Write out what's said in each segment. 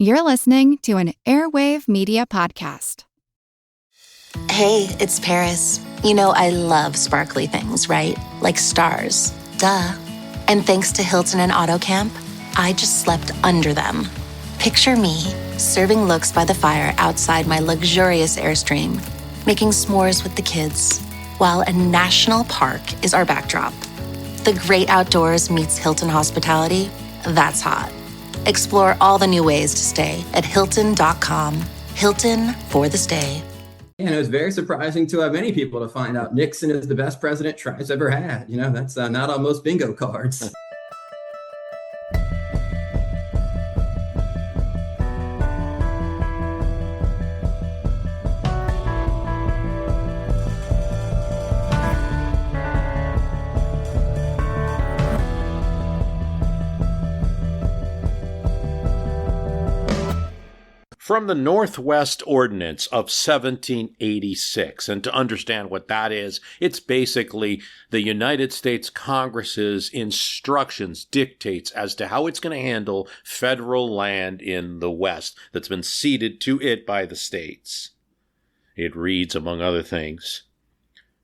You're listening to an Airwave Media Podcast. Hey, it's Paris. You know I love sparkly things, right? Like stars. Duh. And thanks to Hilton and AutoCamp, I just slept under them. Picture me, serving looks by the fire outside my luxurious Airstream, making s'mores with the kids, while a national park is our backdrop. The great outdoors meets Hilton hospitality. That's hot. Explore all the new ways to stay at Hilton.com. Hilton for the stay. And it was very surprising to many people to find out Nixon is the best president Tribe's ever had. You know, that's not on most bingo cards. From the Northwest Ordinance of 1786, and to understand what that is, it's basically the United States Congress's instructions, dictates as to how it's going to handle federal land in the West that's been ceded to it by the states. It reads, among other things,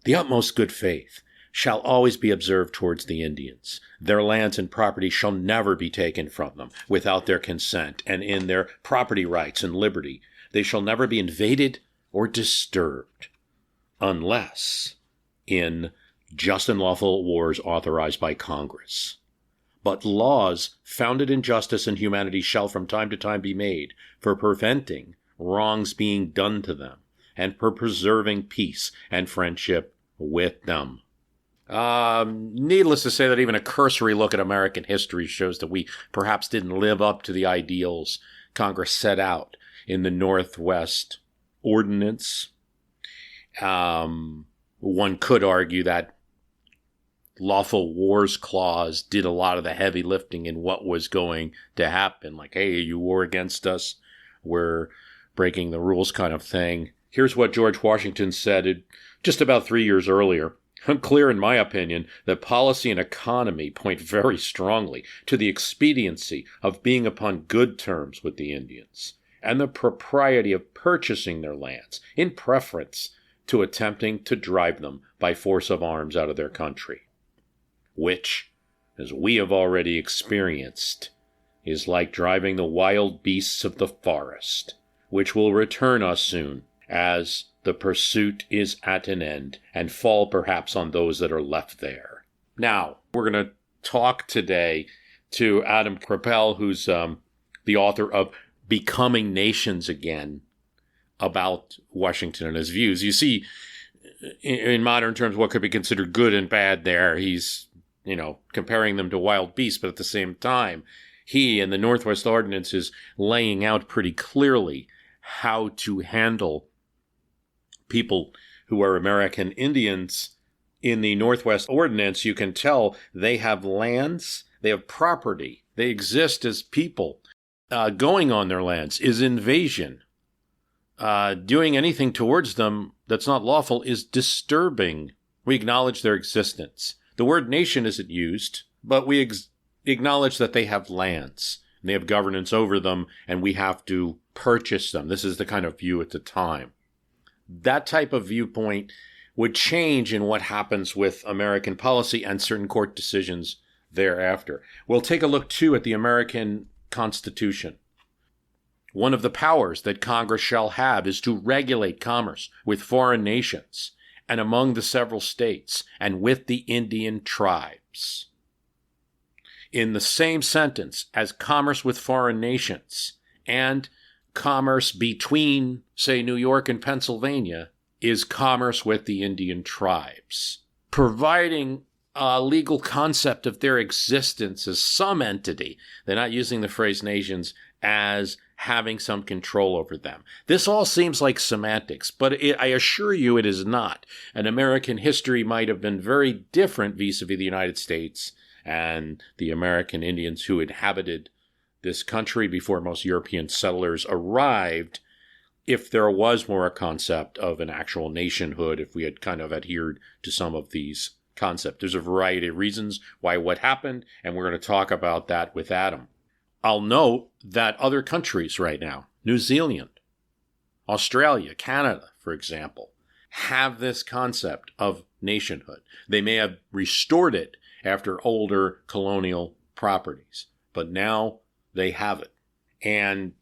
"The utmost good faith shall always be observed towards the Indians. Their lands and property shall never be taken from them without their consent, and in their property rights and liberty they shall never be invaded or disturbed, unless in just and lawful wars authorized by Congress. But laws founded in justice and humanity shall from time to time be made for preventing wrongs being done to them, and for preserving peace and friendship with them." Needless to say that even a cursory look at American history shows that we perhaps didn't live up to the ideals Congress set out in the Northwest Ordinance. One could argue that Lawful Wars Clause did a lot of the heavy lifting in what was going to happen. Like, hey, you war against us, we're breaking the rules kind of thing. Here's what George Washington said just about 3 years earlier. "I'm clear in my opinion that policy and economy point very strongly to the expediency of being upon good terms with the Indians, and the propriety of purchasing their lands in preference to attempting to drive them by force of arms out of their country, which, as we have already experienced, is like driving the wild beasts of the forest, which will return us soon, as the pursuit is at an end, and fall perhaps on those that are left there." Now, we're going to talk today to Adam Crepelle, who's the author of Becoming Nations Again, about Washington and his views. You see, in modern terms, what could be considered good and bad there. He's, comparing them to wild beasts, but at the same time, he and the Northwest Ordinance is laying out pretty clearly how to handle people who are American Indians. In the Northwest Ordinance, you can tell they have lands, they have property, they exist as people. Going on their lands is invasion. Doing anything towards them that's not lawful is disturbing. We acknowledge their existence. The word nation isn't used, but we acknowledge that they have lands, and they have governance over them, and we have to purchase them. This is the kind of view at the time. That type of viewpoint would change in what happens with American policy and certain court decisions thereafter. We'll take a look, too, at the American Constitution. One of the powers that Congress shall have is to regulate commerce with foreign nations and among the several states and with the Indian tribes. In the same sentence as commerce with foreign nations and commerce between, say, New York and Pennsylvania, is commerce with the Indian tribes, providing a legal concept of their existence as some entity. They're not using the phrase nations as having some control over them. This all seems like semantics, but I assure you it is not. And American history might have been very different vis-a-vis the United States and the American Indians who inhabited this country before most European settlers arrived, if there was more a concept of an actual nationhood, if we had kind of adhered to some of these concepts. There's a variety of reasons why what happened, and we're going to talk about that with Adam. I'll note that other countries right now, New Zealand, Australia, Canada, for example, have this concept of nationhood. They may have restored it after older colonial properties, but now they have it. And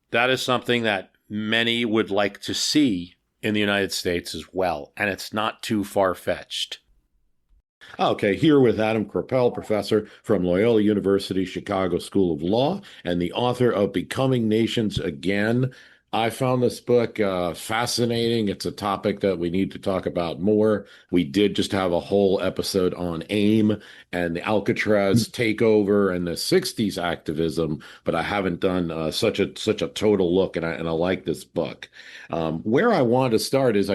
that is something that many would like to see in the United States as well. And it's not too far-fetched. Okay, here with Adam Crepelle, professor from Loyola University Chicago School of Law and the author of Becoming Nations Again. I found this book fascinating. It's a topic that we need to talk about more. We did just have a whole episode on AIM and the Alcatraz takeover and the 60s activism, but I haven't done such a total look, and I like this book. Where I want to start is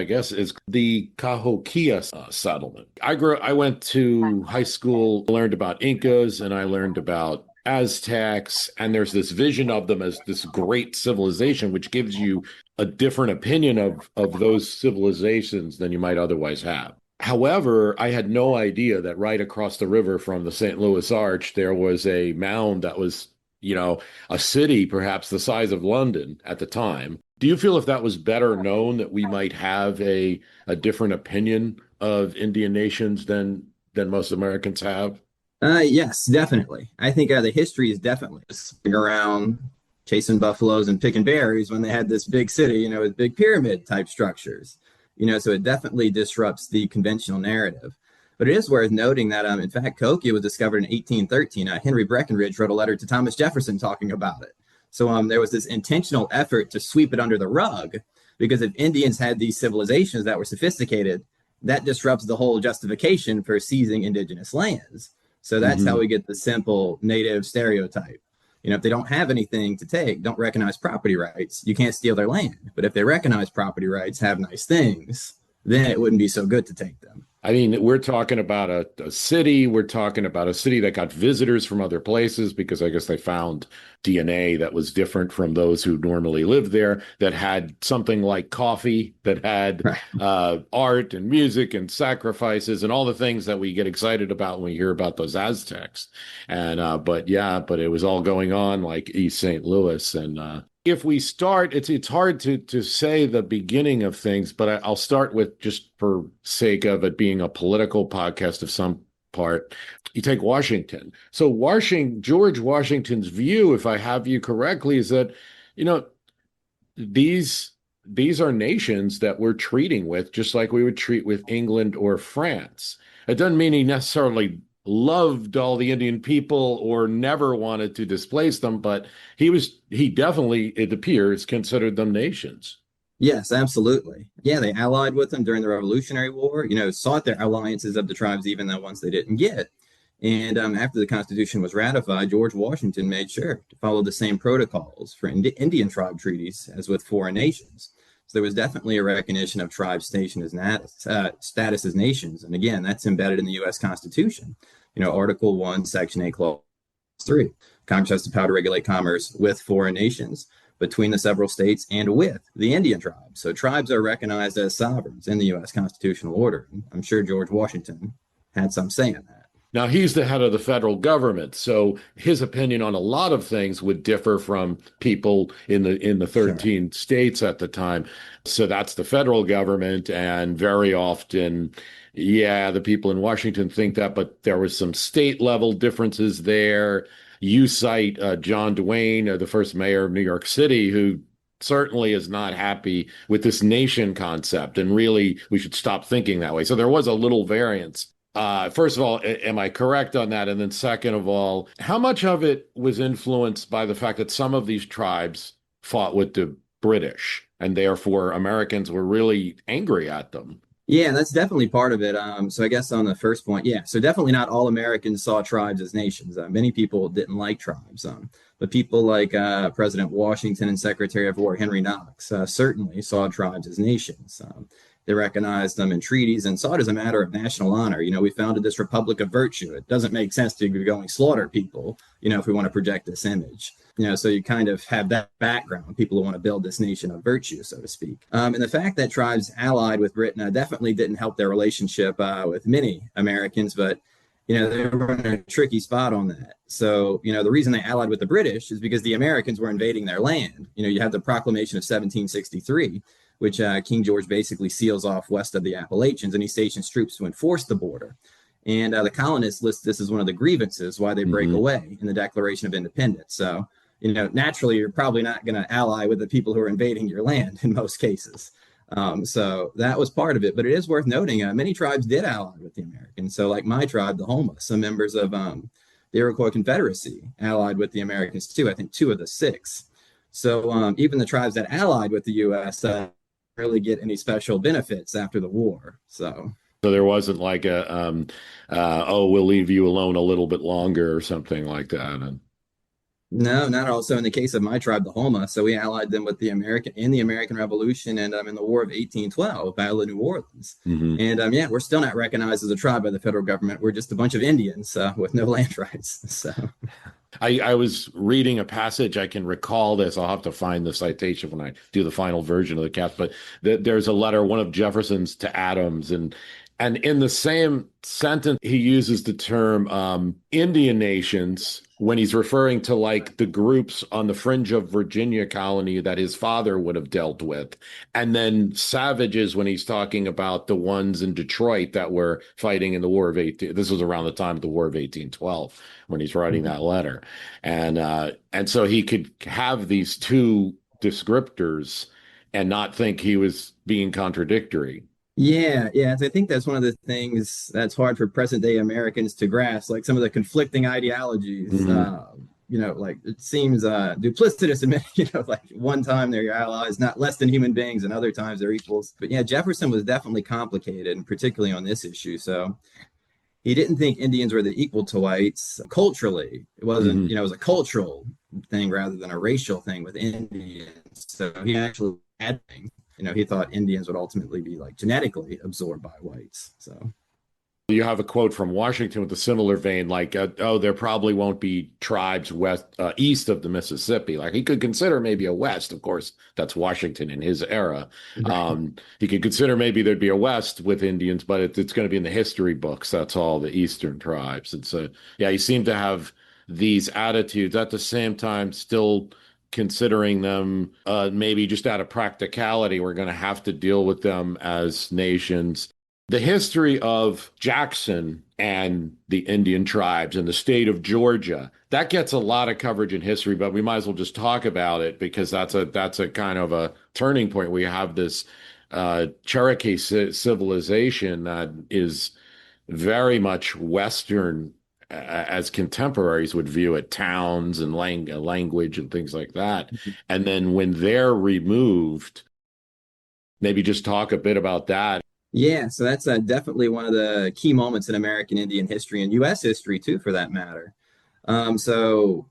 the Cahokia settlement. I went to high school, learned about Incas, and I learned about Aztecs, and there's this vision of them as this great civilization, which gives you a different opinion of those civilizations than you might otherwise have. However, I had no idea that right across the river from the St. Louis Arch, there was a mound that was, a city perhaps the size of London at the time. Do you feel if that was better known that we might have a different opinion of Indian nations than most Americans have? Yes, definitely. I think the history is definitely around chasing buffaloes and picking berries when they had this big city, with big pyramid type structures, so it definitely disrupts the conventional narrative. But it is worth noting that, in fact, Cahokia was discovered in 1813. Henry Breckinridge wrote a letter to Thomas Jefferson talking about it. So there was this intentional effort to sweep it under the rug, because if Indians had these civilizations that were sophisticated, that disrupts the whole justification for seizing indigenous lands. So that's how we get the simple native stereotype. If they don't have anything to take, don't recognize property rights, you can't steal their land. But if they recognize property rights, have nice things, then it wouldn't be so good to take them. I mean, we're talking about a city. We're talking about a city that got visitors from other places because I guess they found DNA that was different from those who normally lived there, that had something like coffee, that had art and music and sacrifices and all the things that we get excited about when we hear about those Aztecs. And but it was all going on like East St. Louis. And if we start, it's hard to say the beginning of things, but I'll start with, just for sake of it being a political podcast of some part, you take Washington. So George Washington's view, if I have you correctly, is that, these are nations that we're treating with just like we would treat with England or France. It doesn't mean he necessarily loved all the Indian people or never wanted to displace them, but he definitely, it appears, considered them nations. Yes, absolutely. Yeah, they allied with them during the Revolutionary War, sought their alliances of the tribes, even the ones they didn't get. And after the Constitution was ratified, George Washington made sure to follow the same protocols for Indian tribe treaties as with foreign nations. So there was definitely a recognition of tribe station as status as nations. And again, that's embedded in the U.S. Constitution. Article 1, Section 8, Clause 3. Congress has the power to regulate commerce with foreign nations, between the several states, and with the Indian tribes. So tribes are recognized as sovereigns in the U.S. constitutional order. I'm sure George Washington had some say in that. Now, he's the head of the federal government, so his opinion on a lot of things would differ from people in the 13 states at the time. So that's the federal government, and very often, the people in Washington think that, but there was some state level differences there. You cite John Dwayne, the first mayor of New York City, who certainly is not happy with this nation concept, and really we should stop thinking that way. So there was a little variance. First of all, am I correct on that? And then second of all, how much of it was influenced by the fact that some of these tribes fought with the British, and therefore Americans were really angry at them? Yeah, that's definitely part of it. So I guess on the first point, so definitely not all Americans saw tribes as nations. Many people didn't like tribes, but people like President Washington and Secretary of War Henry Knox certainly saw tribes as nations. They recognized them in treaties and saw it as a matter of national honor. We founded this republic of virtue. It doesn't make sense to be going slaughter people, if we want to project this image. So you kind of have that background, people who want to build this nation of virtue, so to speak. And the fact that tribes allied with Britain definitely didn't help their relationship with many Americans, but they were in a tricky spot on that. So, the reason they allied with the British is because the Americans were invading their land. You have the Proclamation of 1763, which King George basically seals off west of the Appalachians, and he stations troops to enforce the border. And the colonists list this as one of the grievances why they break away in the Declaration of Independence. So, naturally, you're probably not going to ally with the people who are invading your land in most cases. So that was part of it. But it is worth noting many tribes did ally with the Americans. So, like my tribe, the Homa, some members of the Iroquois Confederacy allied with the Americans too. I think 2 of the 6. So even the tribes that allied with the U.S. Really get any special benefits after the war. So there wasn't like we'll leave you alone a little bit longer or something like that. And no, not also in the case of my tribe, the Homa. So we allied them with the American Revolution and in the War of 1812, Battle of New Orleans. And we're still not recognized as a tribe by the federal government. We're just a bunch of Indians with no land rights. So I was reading a passage. I can recall this. I'll have to find the citation when I do the final version of the cast. But there's a letter, one of Jefferson's to Adams, and in the same sentence, he uses the term Indian nations when he's referring to like the groups on the fringe of Virginia colony that his father would have dealt with. And then savages when he's talking about the ones in Detroit that were fighting in the War of 18. This was around the time of the War of 1812 when he's writing that letter. And so he could have these 2 descriptors and not think he was being contradictory. Yeah. I think that's one of the things that's hard for present day Americans to grasp, like some of the conflicting ideologies. Like it seems duplicitous admit, like one time they're your allies, not less than human beings, and other times they're equals. But yeah, Jefferson was definitely complicated, and particularly on this issue. So he didn't think Indians were the equal to whites culturally. It wasn't, it was a cultural thing rather than a racial thing with Indians. So he actually had things. He thought Indians would ultimately be like genetically absorbed by whites. So you have a quote from Washington with a similar vein, like, there probably won't be tribes east of the Mississippi. Like he could consider maybe a west. Of course, that's Washington in his era. Right. He could consider maybe there'd be a west with Indians, but it's going to be in the history books. That's all the eastern tribes. And so, he seemed to have these attitudes at the same time, still considering them maybe just out of practicality. We're going to have to deal with them as nations. The history of Jackson and the Indian tribes and the state of Georgia, that gets a lot of coverage in history, but we might as well just talk about it because that's a kind of a turning point. We have this Cherokee civilization that is very much Western, as contemporaries would view it, towns and language and things like that. And then when they're removed, maybe just talk a bit about that. Yeah, so that's definitely one of the key moments in American Indian history and U.S. history, too, for that matter. So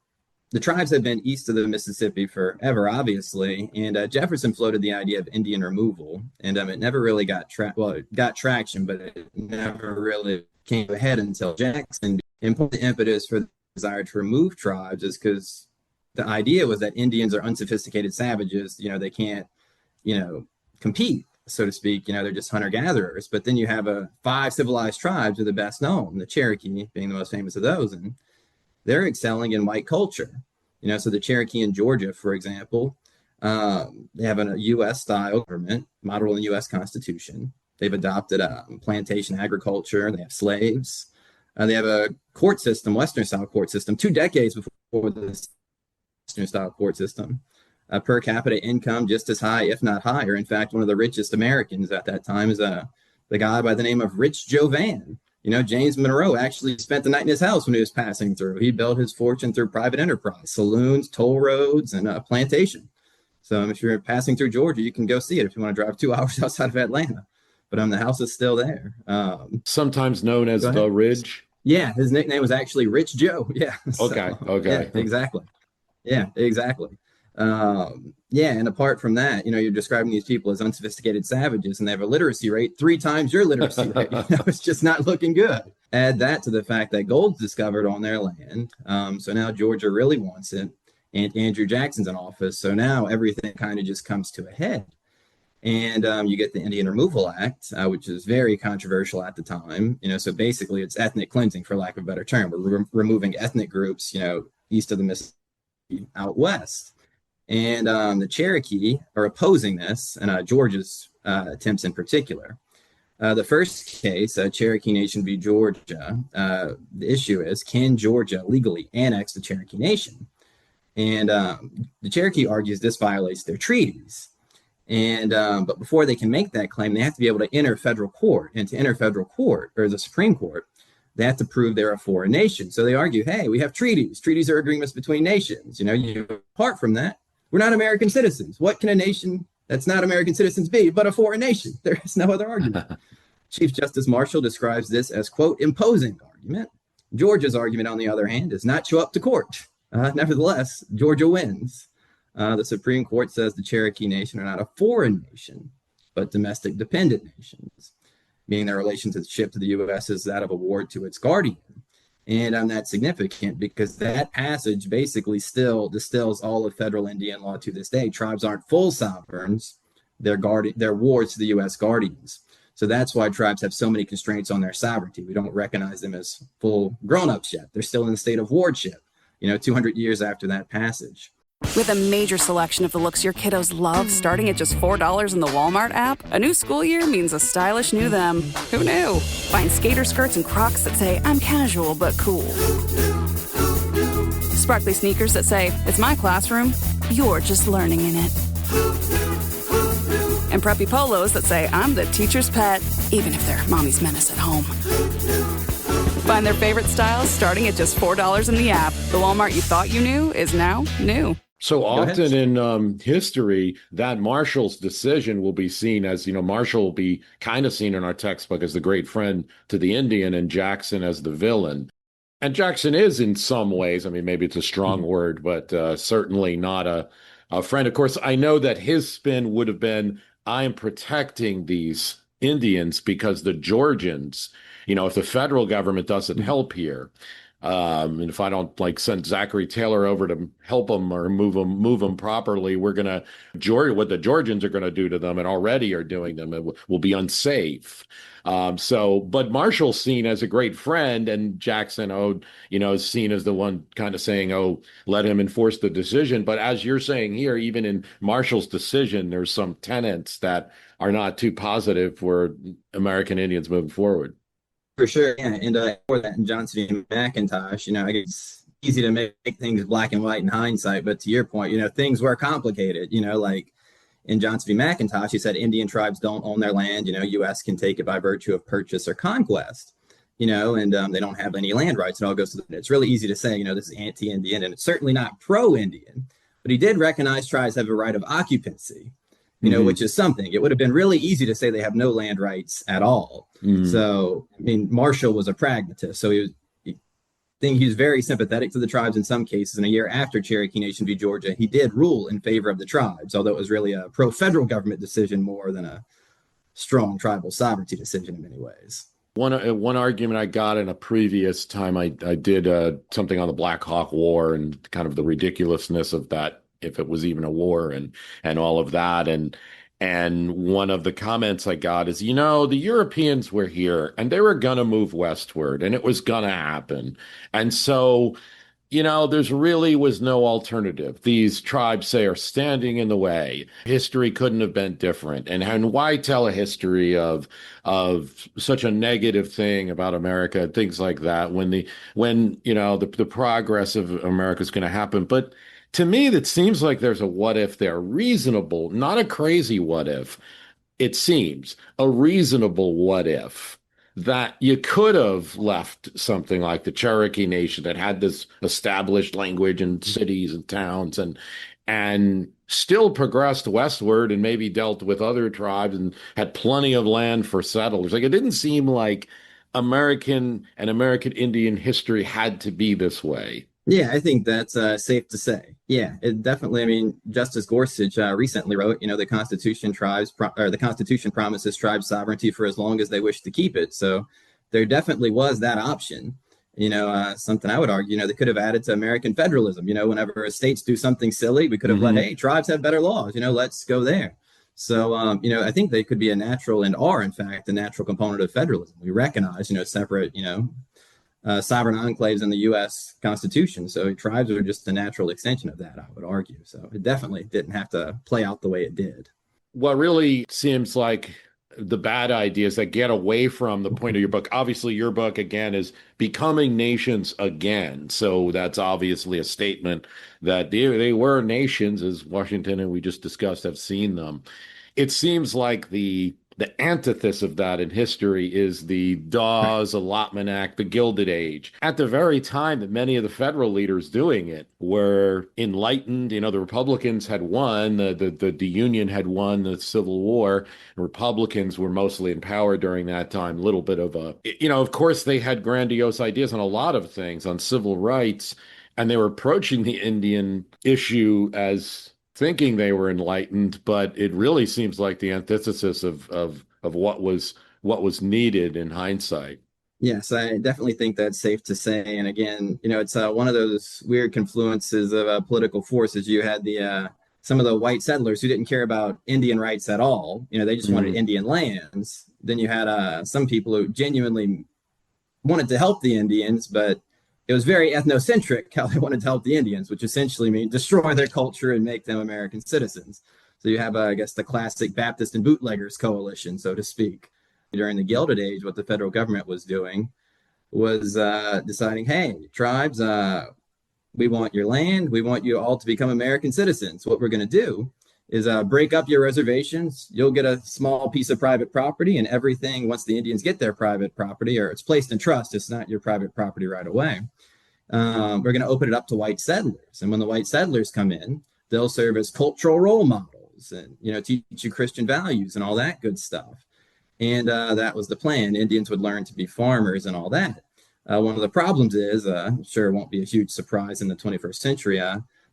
the tribes have been east of the Mississippi forever, obviously, and Jefferson floated the idea of Indian removal, and it never really it got traction, but it never really came ahead until Jackson. And the impetus for the desire to remove tribes is because the idea was that Indians are unsophisticated savages. They can't, compete, so to speak. They're just hunter-gatherers. But then you have 5 civilized tribes are the best known, the Cherokee being the most famous of those, and they're excelling in white culture. So the Cherokee in Georgia, for example, they have a U.S.-style government modeled on the U.S. Constitution. They've adopted plantation agriculture. They have slaves. They have a court system, Western-style court system, 2 decades before the Western-style court system. Per capita income just as high, if not higher. In fact, one of the richest Americans at that time is the guy by the name of Rich Joe Vann. James Monroe actually spent the night in his house when he was passing through. He built his fortune through private enterprise, saloons, toll roads, and plantation. So if you're passing through Georgia, you can go see it if you want to drive 2 hours outside of Atlanta. But the house is still there. Sometimes known as the Ridge. Yeah, his nickname was actually Rich Joe. Yeah. Okay. Yeah, exactly. Yeah, exactly. And apart from that, you're describing these people as unsophisticated savages, and they have a literacy rate 3 times your literacy rate. It's just not looking good. Add that to the fact that gold's discovered on their land. So now Georgia really wants it, and Andrew Jackson's in office. So now everything kind of just comes to a head. And you get the Indian Removal Act, which is very controversial at the time. So basically it's ethnic cleansing, for lack of a better term. We're removing ethnic groups, east of the Mississippi, out west. And the Cherokee are opposing this, and Georgia's attempts in particular. The first case, Cherokee Nation v. Georgia, the issue is, can Georgia legally annex the Cherokee Nation? And the Cherokee argues this violates their treaties. And but before they can make that claim, they have to be able to enter federal court. And to enter federal court, or the Supreme Court, they have to prove they're a foreign nation. So they argue, hey, we have treaties. Treaties are agreements between nations. Apart from that, we're not American citizens. What can a nation that's not American citizens be but a foreign nation? There is no other argument. Chief Justice Marshall describes this as, quote, imposing argument. Georgia's argument, on the other hand, is not show up to court. Nevertheless, Georgia wins. The Supreme Court says the Cherokee Nation are not a foreign nation, but domestic dependent nations, meaning their relationship to the U.S. is that of a ward to its guardian. And that's significant because that passage basically still distills all of federal Indian law to this day. Tribes aren't full sovereigns. They're wards to the U.S. guardians. So that's why tribes have so many constraints on their sovereignty. We don't recognize them as full grown-ups yet. They're still in the state of wardship, 200 years after that passage. With a major selection of the looks your kiddos love, starting at just $4 in the Walmart app, a new school year means a stylish new them. Who knew? Find skater skirts and Crocs that say, I'm casual but cool. Sparkly sneakers that say, it's my classroom, you're just learning in it. And preppy polos that say, I'm the teacher's pet, even if they're mommy's menace at home. Find their favorite styles starting at just $4 in the app. The Walmart you thought you knew is now new. So often in history, that Marshall's decision will be seen as, Marshall will be kind of seen in our textbook as the great friend to the Indian and Jackson as the villain. And Jackson is in some ways, maybe it's a strong word, but certainly not a friend. Of course, I know that his spin would have been, I am protecting these Indians because the Georgians, if the federal government doesn't help here, and if I don't send Zachary Taylor over to help them or move them properly, what the Georgians are going to do to them and already are doing them, it will be unsafe. But Marshall's seen as a great friend, and Jackson, is seen as the one kind of saying, let him enforce the decision. But as you're saying here, even in Marshall's decision, there's some tenets that are not too positive for American Indians moving forward. For sure, yeah. And for that in Johnson v. McIntosh, I guess it's easy to make things black and white in hindsight, but to your point, things were complicated. Like in Johnson v. McIntosh, he said Indian tribes don't own their land. U.S. can take it by virtue of purchase or conquest. And they don't have any land rights. It all goes to it's really easy to say, this is anti-Indian, and it's certainly not pro-Indian. But he did recognize tribes have a right of occupancy. Which is something. It would have been really easy to say they have no land rights at all. So, Marshall was a pragmatist. So he was very sympathetic to the tribes in some cases. And a year after Cherokee Nation v. Georgia, he did rule in favor of the tribes, although it was really a pro-federal government decision more than a strong tribal sovereignty decision in many ways. One argument I got in a previous time, I did something on the Black Hawk War and kind of the ridiculousness of that, if it was even a war and all of that. And one of the comments I got is, the Europeans were here and they were going to move westward and it was going to happen. And so, there's really was no alternative. These tribes, say, are standing in the way. History couldn't have been different. And why tell a history of such a negative thing about America and things like that when the progress of America is going to happen? But to me, that seems like there's a what if there, reasonable, not a crazy what if. It seems a reasonable what if that you could have left something like the Cherokee Nation that had this established language and cities and towns and still progressed westward and maybe dealt with other tribes and had plenty of land for settlers. It didn't seem like American Indian history had to be this way. Yeah, I think that's safe to say. Yeah, it definitely. Justice Gorsuch recently wrote, the Constitution promises tribes sovereignty for as long as they wish to keep it. So there definitely was that option. Something I would argue, they could have added to American federalism. Whenever states do something silly, we could have let, hey, tribes have better laws. Let's go there. So, I think they could be a natural and are, in fact, a natural component of federalism. We recognize, separate, sovereign enclaves in the U.S. Constitution. So tribes are just a natural extension of that, I would argue. So it definitely didn't have to play out the way it did. What really seems like the bad ideas that get away from the point of your book. Obviously, your book, again, is Becoming Nations Again. So that's obviously a statement that they were nations, as Washington and we just discussed have seen them. It seems like the antithesis of that in history is the Dawes Allotment Act, the Gilded Age. At the very time that many of the federal leaders doing it were enlightened, the Republicans had won, the Union had won the Civil War, and Republicans were mostly in power during that time. A little bit of of course, they had grandiose ideas on a lot of things, on civil rights, and they were approaching the Indian issue as thinking they were enlightened, but it really seems like the antithesis of what was needed in hindsight. Yes, I definitely think that's safe to say. And again, it's one of those weird confluences of political forces. You had some of the white settlers who didn't care about Indian rights at all. They just wanted Indian lands. Then you had some people who genuinely wanted to help the Indians, but it was very ethnocentric how they wanted to help the Indians, which essentially means destroy their culture and make them American citizens. So you have, I guess, the classic Baptist and bootleggers coalition, so to speak. During the Gilded Age, what the federal government was doing was deciding, hey, tribes, we want your land. We want you all to become American citizens. What we're going to do is break up your reservations. You'll get a small piece of private property, and everything, once the Indians get their private property, or it's placed in trust, it's not your private property right away. We're going to open it up to white settlers. And when the white settlers come in, they'll serve as cultural role models and, teach you Christian values and all that good stuff. And that was the plan. Indians would learn to be farmers and all that. One of the problems is, I'm sure it won't be a huge surprise in the 21st century,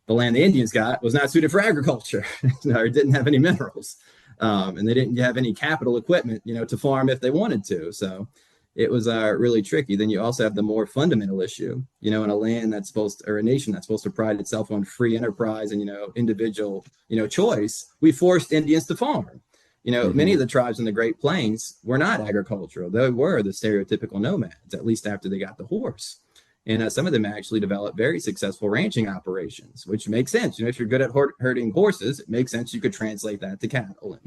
the land the Indians got was not suited for agriculture, or didn't have any minerals. And they didn't have any capital equipment, to farm if they wanted to. So it was really tricky. Then you also have the more fundamental issue, in a land that's or a nation that's supposed to pride itself on free enterprise and, individual, choice. We forced Indians to farm. Many of the tribes in the Great Plains were not agricultural. They were the stereotypical nomads, at least after they got the horse. And some of them actually developed very successful ranching operations, which makes sense. If you're good at herding horses, it makes sense you could translate that to cattle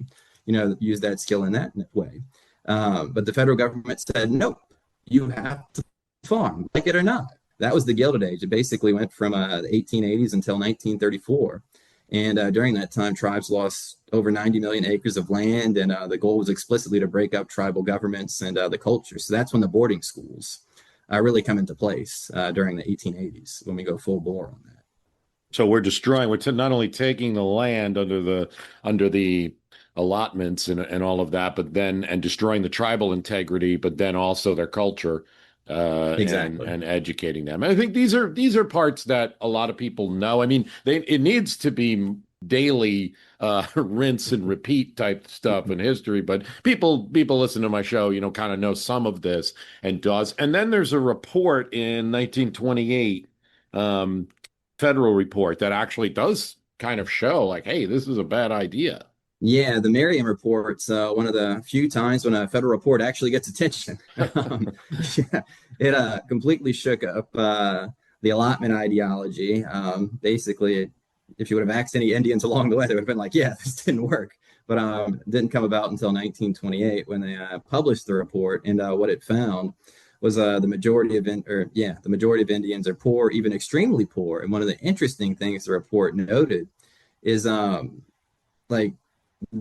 and, use that skill in that way. But the federal government said, nope, you have to farm, like it or not. That was the Gilded Age. It basically went from the 1880s until 1934. And during that time, tribes lost over 90 million acres of land. And the goal was explicitly to break up tribal governments and the culture. So that's when the boarding schools really come into place during the 1880s, when we go full bore on that. So we're not only taking the land under the allotments and all of that, but then and destroying the tribal integrity, but then also their culture, exactly, and educating them. And I think these are parts that a lot of people know. I mean, it needs to be daily rinse and repeat type stuff in history, but people listen to my show, kind of know some of this and does. And then there's a report in 1928, federal report that actually does kind of show like, hey, this is a bad idea. Yeah, the Merriam Report's one of the few times when a federal report actually gets attention. It completely shook up the allotment ideology. Basically, if you would have asked any Indians along the way, they would have been like, yeah, this didn't work. But it didn't come about until 1928 when they published the report. And what it found was the majority of Indians are poor, even extremely poor. And one of the interesting things the report noted is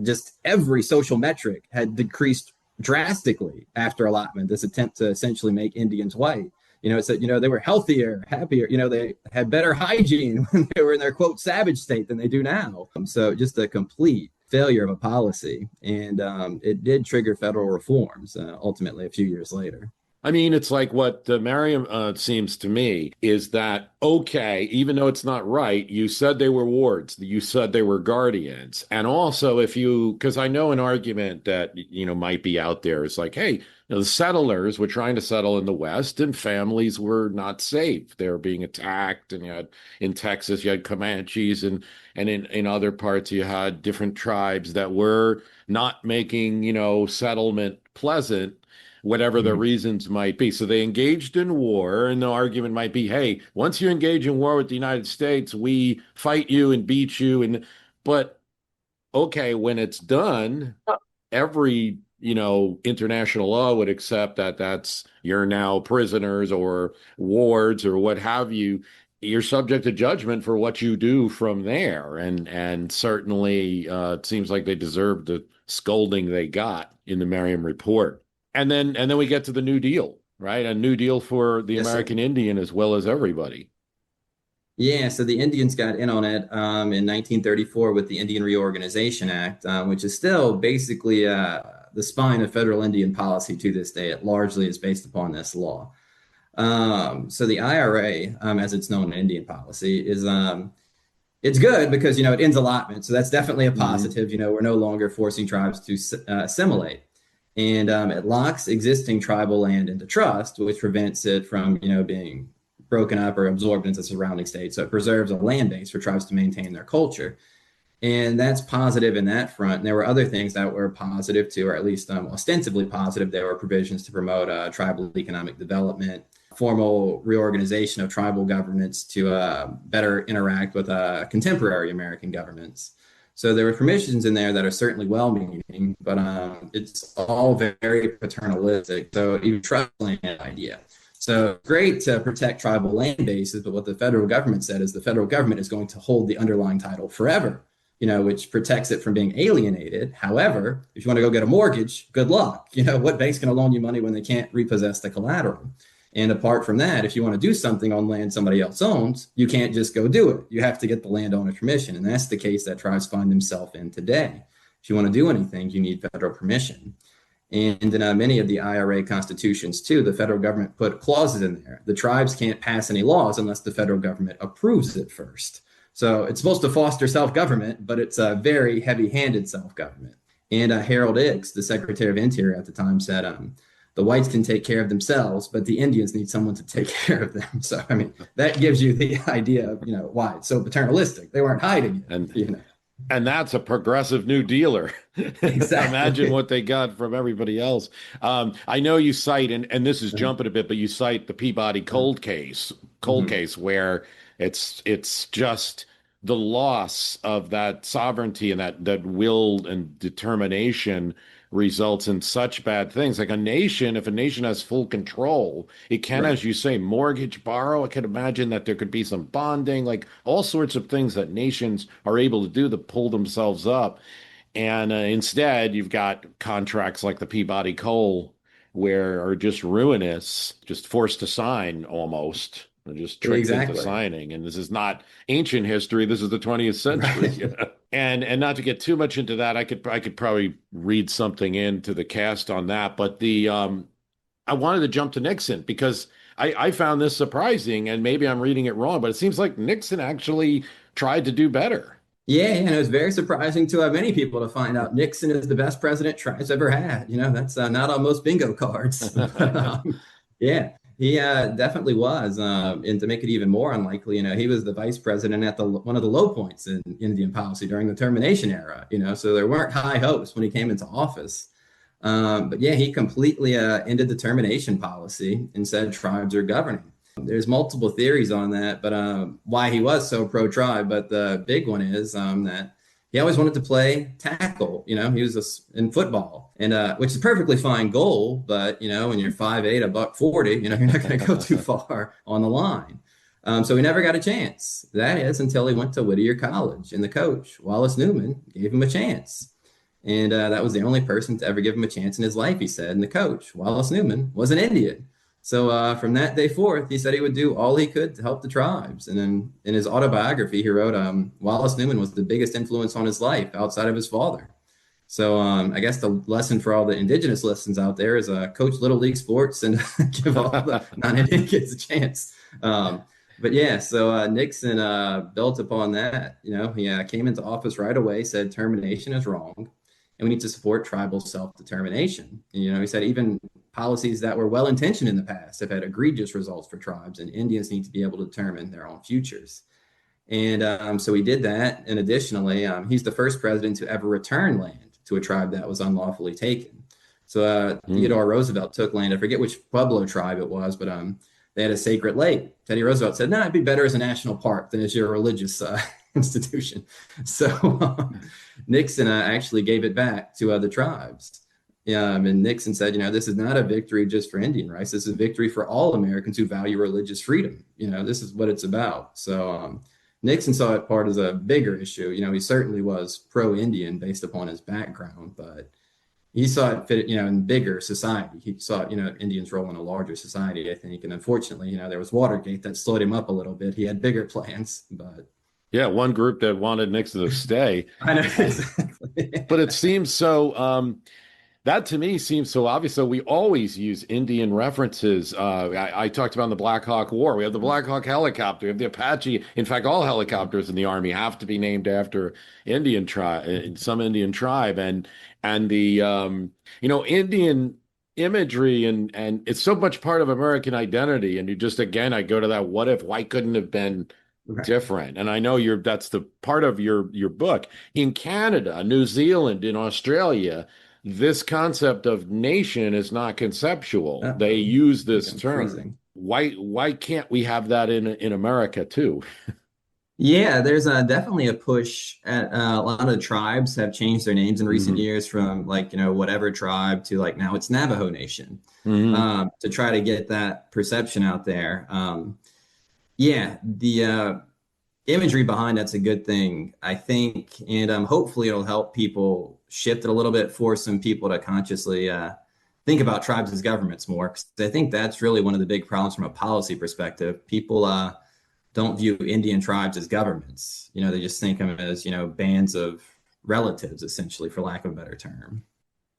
just every social metric had decreased drastically after allotment, this attempt to essentially make Indians white. It said, they were healthier, happier, they had better hygiene when they were in their, quote, savage state than they do now. So just a complete failure of a policy. And it did trigger federal reforms ultimately a few years later. I mean, it's like what the Merriam seems to me is that, okay, even though it's not right, you said they were wards, you said they were guardians. And also if you, because I know an argument that, might be out there is like, hey, the settlers were trying to settle in the West and families were not safe. They were being attacked. And in Texas, you had Comanches and in other parts, you had different tribes that were not making, settlement pleasant, whatever the reasons might be. So they engaged in war, and the argument might be, hey, once you engage in war with the United States, we fight you and beat you. But okay, when it's done, every, international law would accept that that's you're now prisoners or wards or what have you. You're subject to judgment for what you do from there. And certainly it seems like they deserved the scolding they got in the Merriam Report. And then we get to the New Deal, right? A New Deal for the American Indian as well as everybody. Yeah, so the Indians got in on it in 1934 with the Indian Reorganization Act, which is still basically the spine of federal Indian policy to this day. It largely is based upon this law. So the IRA, as it's known in Indian policy, is it's good because, it ends allotment. So that's definitely a positive. We're no longer forcing tribes to assimilate. And it locks existing tribal land into trust, which prevents it from, being broken up or absorbed into surrounding states. So it preserves a land base for tribes to maintain their culture. And that's positive in that front. And there were other things that were positive too, or at least ostensibly positive. There were provisions to promote tribal economic development, formal reorganization of tribal governments to better interact with contemporary American governments. So there were permissions in there that are certainly well-meaning, but it's all very paternalistic. So even trust land idea. So great to protect tribal land bases, but what the federal government said is the federal government is going to hold the underlying title forever, which protects it from being alienated. However, if you want to go get a mortgage, good luck. What bank's going to loan you money when they can't repossess the collateral? And apart from that, if you want to do something on land somebody else owns, you can't just go do it. You have to get the landowner's permission. And that's the case that tribes find themselves in today. If you want to do anything, you need federal permission. And in many of the IRA constitutions, too, the federal government put clauses in there. The tribes can't pass any laws unless the federal government approves it first. So it's supposed to foster self-government, but it's a very heavy-handed self-government. And Harold Ickes, the Secretary of Interior at the time, said, the whites can take care of themselves, but the Indians need someone to take care of them. So, that gives you the idea of, why it's so paternalistic. They weren't hiding it, And that's a progressive New Dealer. Exactly. Imagine what they got from everybody else. I know you cite, and this is jumping a bit, but you cite the Peabody cold case where it's just the loss of that sovereignty and that will and determination results in such bad things. Like if a nation has full control, it can, as you say, mortgage, borrow. I can imagine that there could be some bonding, like all sorts of things that nations are able to do to pull themselves up. And instead, you've got contracts like the Peabody Coal, where are just ruinous, just forced to sign almost. They're just tricked into signing. And this is not ancient history. This is the 20th century. Right. And not to get too much into that, I could probably read something into the cast on that. But I wanted to jump to Nixon because I found this surprising, and maybe I'm reading it wrong, but it seems like Nixon actually tried to do better. Yeah, and it was very surprising to many people to find out Nixon is the best president Trump's ever had. That's not on most bingo cards. But, yeah. He definitely was. And to make it even more unlikely, he was the vice president at one of the low points in Indian policy during the termination era, so there weren't high hopes when he came into office. But yeah, he completely ended the termination policy and said tribes are governing. There's multiple theories on that, but why he was so pro-tribe. But the big one is that he always wanted to play tackle. He was in football, and which is a perfectly fine goal. But, when you're 5'8", $140, you're not going to go too far on the line. So he never got a chance. That is until he went to Whittier College, and the coach, Wallace Newman, gave him a chance. And that was the only person to ever give him a chance in his life, he said. And the coach, Wallace Newman, was an Indian. So from that day forth, he said he would do all he could to help the tribes. And then in his autobiography, he wrote, Wallace Newman was the biggest influence on his life outside of his father. So I guess the lesson for all the indigenous lessons out there is coach little league sports and give all the non-Indian kids a chance. But yeah, so Nixon built upon that. He came into office right away, said termination is wrong, and we need to support tribal self-determination. And, he said even policies that were well-intentioned in the past have had egregious results for tribes, and Indians need to be able to determine their own futures. And so he did that. And additionally, he's the first president to ever return land to a tribe that was unlawfully taken. So Theodore Roosevelt took land. I forget which Pueblo tribe it was, but they had a sacred lake. Teddy Roosevelt said, no, it'd be better as a national park than as your religious institution. So Nixon actually gave it back to other tribes. And Nixon said, this is not a victory just for Indian rights. This is a victory for all Americans who value religious freedom. This is what it's about. So Nixon saw it part as a bigger issue. He certainly was pro-Indian based upon his background, but he saw it fit, in bigger society. He saw, Indians' role in a larger society, I think. And unfortunately, there was Watergate that slowed him up a little bit. He had bigger plans, but. Yeah, one group that wanted Nixon to stay. I know, exactly. But it seems so, that to me seems so obvious. So we always use Indian references. I talked about the Black Hawk War. We have the Black Hawk helicopter. We have the Apache. In fact, all helicopters in the Army have to be named after some Indian tribe. And the Indian imagery and it's so much part of American identity. And I go to that what if, why couldn't it have been different? And I know that's the part of your book. In Canada, New Zealand, in Australia, this concept of nation is not conceptual. They use this term. Freezing. Why can't we have that in America too? Yeah, there's definitely a push at a lot of the tribes have changed their names in recent years from whatever tribe to now it's Navajo Nation to try to get that perception out there. The imagery behind that's a good thing, I think, and hopefully it'll help people shift it a little bit, force some people to consciously think about tribes as governments more, because I think that's really one of the big problems from a policy perspective. People don't view Indian tribes as governments. They just think of them as bands of relatives, essentially, for lack of a better term.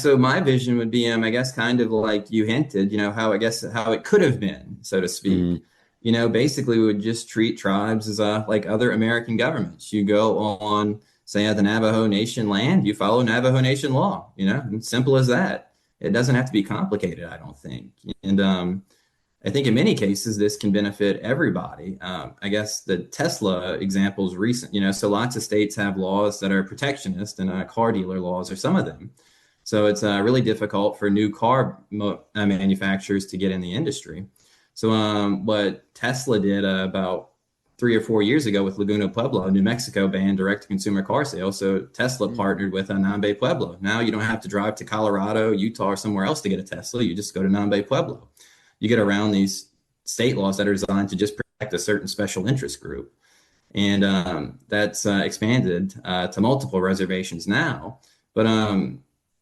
So my vision would be, I guess, kind of like you hinted, how it could have been, so to speak. Basically we would just treat tribes as like other American governments. You go on, say, the Navajo Nation land, you follow Navajo Nation law, simple as that. It doesn't have to be complicated, I don't think. And I think in many cases, this can benefit everybody. I guess the Tesla example is recent, so lots of states have laws that are protectionist, and car dealer laws are some of them. So it's really difficult for new car manufacturers to get in the industry. So what Tesla did about 3 or 4 years ago with Laguna Pueblo, New Mexico banned direct-to-consumer car sales. So Tesla partnered with Nambe Pueblo. Now you don't have to drive to Colorado, Utah, or somewhere else to get a Tesla. You just go to Nambe Pueblo. You get around these state laws that are designed to just protect a certain special interest group. And that's expanded to multiple reservations now. But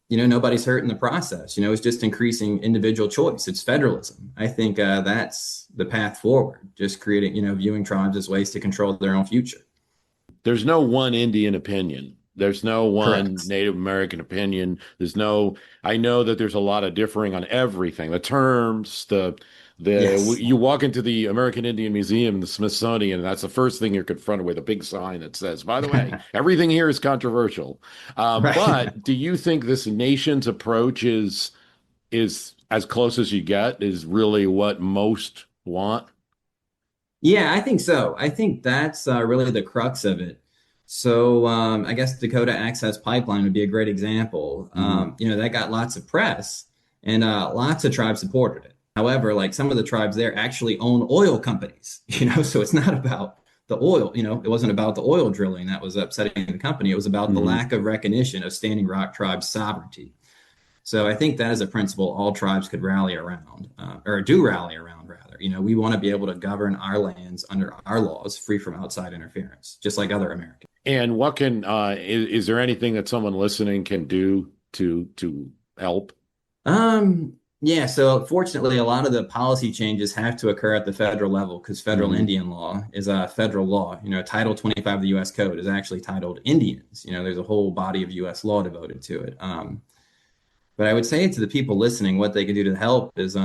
nobody's hurt in the process. It's just increasing individual choice. It's federalism. I think that's the path forward, just creating, viewing tribes as ways to control their own future. There's no one Indian opinion. There's no one Correct. Native American opinion. I know that there's a lot of differing on everything, the terms, Yes. You walk into the American Indian Museum and the Smithsonian, and that's the first thing you're confronted with, a big sign that says, by the way, everything here is controversial. Right. But do you think this nation's approach is as close as you get, is really what most want? Yeah, I think so. I think that's really the crux of it. So I guess Dakota Access Pipeline would be a great example. That got lots of press, and lots of tribes supported it. However, some of the tribes there actually own oil companies, so it's not about the oil, it wasn't about the oil drilling that was upsetting the company. It was about the lack of recognition of Standing Rock tribe's sovereignty. So I think that is a principle all tribes could rally around, or do rally around, rather. We want to be able to govern our lands under our laws, free from outside interference, just like other Americans. And what is there anything that someone listening can do to help? Yeah, so fortunately, a lot of the policy changes have to occur at the federal level because federal Hmm. Indian law is a federal law. Title 25 of the U.S. Code is actually titled Indians. There's a whole body of U.S. law devoted to it. But I would say to the people listening, what they can do to help is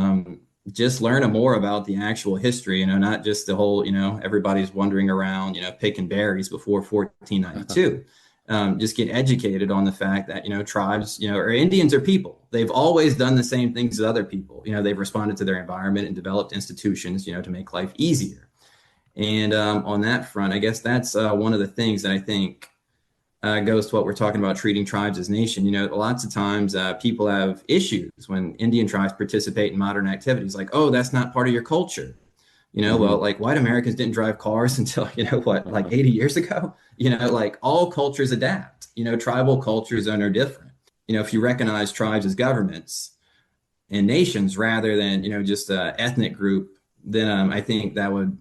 just learn more about the actual history, not just the whole, everybody's wandering around, picking berries before 1492. Just get educated on the fact that, tribes, or Indians are people. They've always done the same things as other people. They've responded to their environment and developed institutions, to make life easier. And on that front, I guess that's one of the things that I think goes to what we're talking about treating tribes as nation. Lots of times people have issues when Indian tribes participate in modern activities like, oh, that's not part of your culture. Hmm. Well, like white Americans didn't drive cars until, like 80 years ago. Like all cultures adapt. Tribal cultures are different. If you recognize tribes as governments and nations rather than, just an ethnic group, then I think that would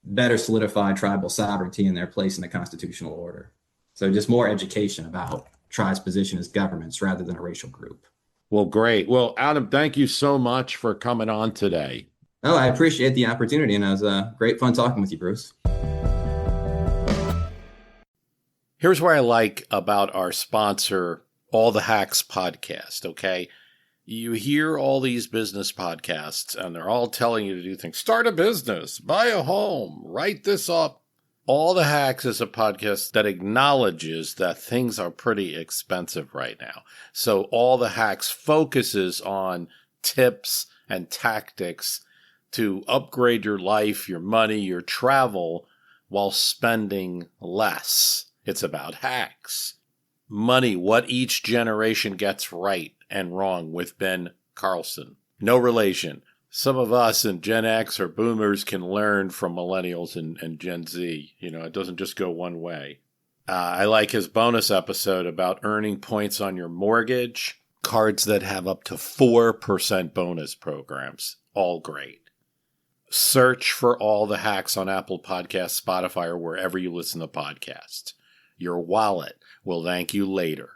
better solidify tribal sovereignty and their place in the constitutional order. So just more education about tribes' position as governments rather than a racial group. Well, great. Well, Adam, thank you so much for coming on today. Oh, I appreciate the opportunity, and it was great fun talking with you, Bruce. Here's what I like about our sponsor, All the Hacks podcast, okay? You hear all these business podcasts, and they're all telling you to do things. Start a business, buy a home, write this up. All the Hacks is a podcast that acknowledges that things are pretty expensive right now. So All the Hacks focuses on tips and tactics to upgrade your life, your money, your travel while spending less. It's about hacks. Money, what each generation gets right and wrong with Ben Carlson. No relation. Some of us in Gen X or boomers can learn from millennials and Gen Z. It doesn't just go one way. I like his bonus episode about earning points on your mortgage, cards that have up to 4% bonus programs. All great. Search for All the Hacks on Apple Podcasts, Spotify, or wherever you listen to podcasts. Your wallet will thank you later.